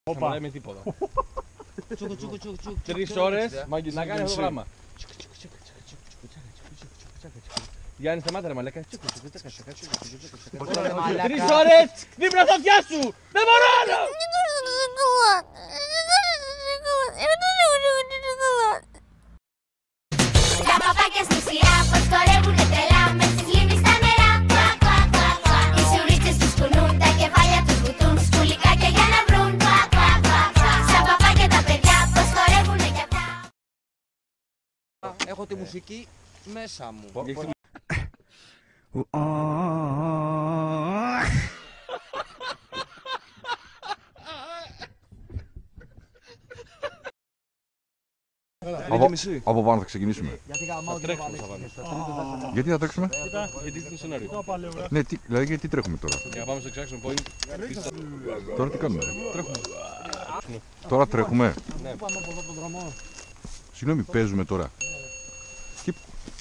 Όπα. Με τίποτα. 3 ώρες να κάνει αυτό το πράγμα. Γιάννη, σταμάτα ρε μαλάκα. 3 ώρες δίπλα στα αυτιά σου! Δεν μπορώ άλλο! Τα παπάκια στη σειρά πως χορεύουνε τρελά μες στις λίμνες στα νερά. Οι σουρίτσες τους κουνούν, τα κεφάλια τους βουτούν, σκουλικάκια για να βρουν. Σαν παπάκια τα παιδιά πως χορεύουνε κι αυτά. Έχω τη μουσική μέσα μου. Από πάνω θα ξεκινήσουμε. Γιατί θα τρέξουμε? Γιατί είναι το σενάριο. Ναι, δηλαδή γιατί τρέχουμε τώρα? Για να πάμε στο extraction point. Τώρα τι κάνουμε? Τώρα τρέχουμε. Συγγνώμη, παίζουμε τώρα. Και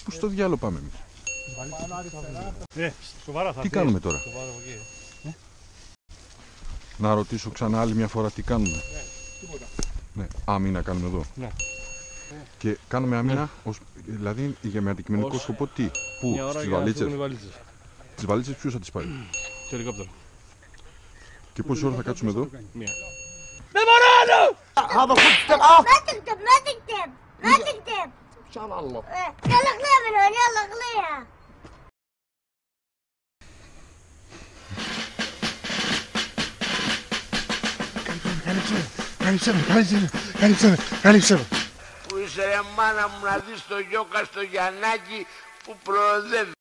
πού στο διάλογο πάμε εμείς? Τι κάνουμε τώρα? Να ρωτήσω ξανά άλλη μια φορά τι κάνουμε. Ναι, άμυνα κάνουμε εδώ. Ναι. Και κάνουμε άμυνα, δηλαδή με αντικειμενικό σκοπό τι? Πού? Στις βαλίτσες? Τις βαλίτσες ποιος θα τις πάει? Στο ελικόπτερο. Και πόση ώρα θα κάτσουμε εδώ? Μία. Δεν μπορώ άλλο! ما تكتب ان شاء الله يلا اغليها من هون يلا اغليها. Καλύψε. Πού είσαι ρε μάνα μου να δεις το Γιώκα στο Γιαννάκι που προοδεύει.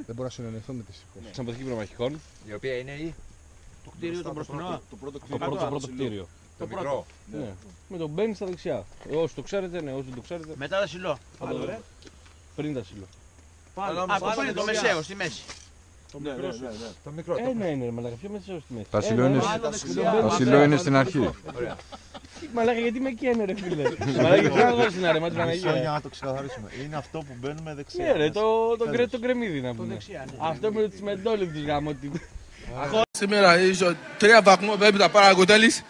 Δεν μπορώ να συνεννοηθώ με τις εικόνες. Σαν αποθήκη πυρομαχικών. Η οποία είναι Το κτίριο το μπροστινό. το πρώτο Το πρώτο κτίριο. Το μικρό. Ναι. Με τον μπαίνει στα δεξιά. Όσοι το ξέρετε, ναι, όσοι δεν το ξέρετε. Μετά τα σιλό. Πριν τα σιλό. Αυτό είναι το μεσαίο, στη μέση. Το μικρό. Ναι, ρε μαλάκα, πιο μεσαίο στη μέση. Τα σιλό είναι στην αρχή. Μαλάκα, γιατί με καίνε ρε φίλε. Μαλάκα, γιατί να δώσει ένα ρεμά της Παναγίας. Για να το ξεκαθαρίσουμε. Είναι αυτό που μπαίνουμε δεξιά. Ναι ρε, το κρεμμύδι να πούμε. Αυτό με τις μεντόλιδες γάμο. Σήμερα ίσως 3 βαθμούς πρέπει να πάρει ο Κοτέλης.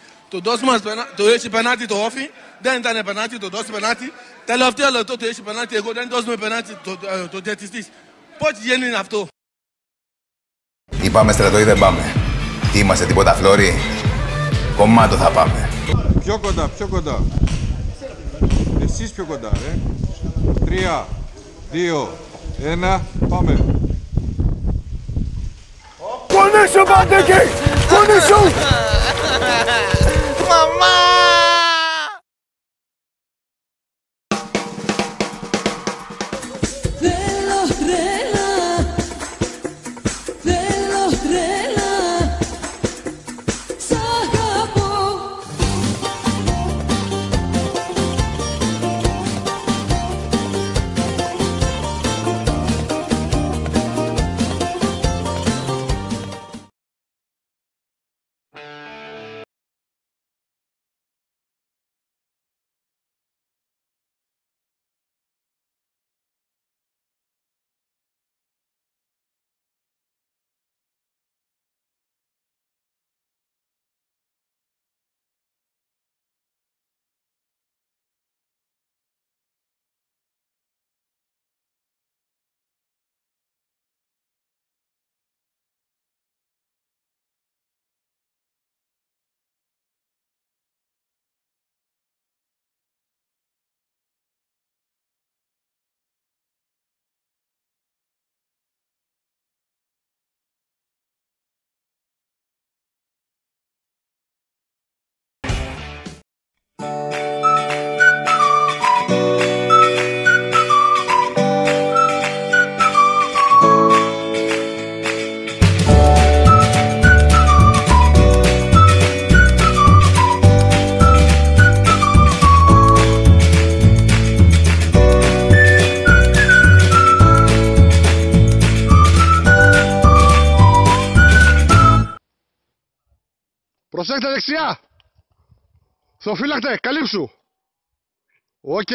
Το έχει πενάτη το όφι, δεν ήταν πενάτη, το δώσει πενάτη. Τελευταίο λεπτό το έχει πενάτη, εγώ δεν δώσουμε πενάτη το διαιτητής. Πώς γίνει αυτό? Είπαμε στρατοή δεν πάμε. Τι είμαστε τίποτα φλόρι? Κομμάτο θα πάμε. Πιο κοντά, πιο κοντά. Εσείς πιο κοντά, 3, 2, 1, πάμε. Κονίσου πάτε εκεί! Κονίσου! Μαμά! Προσέχτε δεξιά! Σοφύλακτε, καλύψου! Οκ.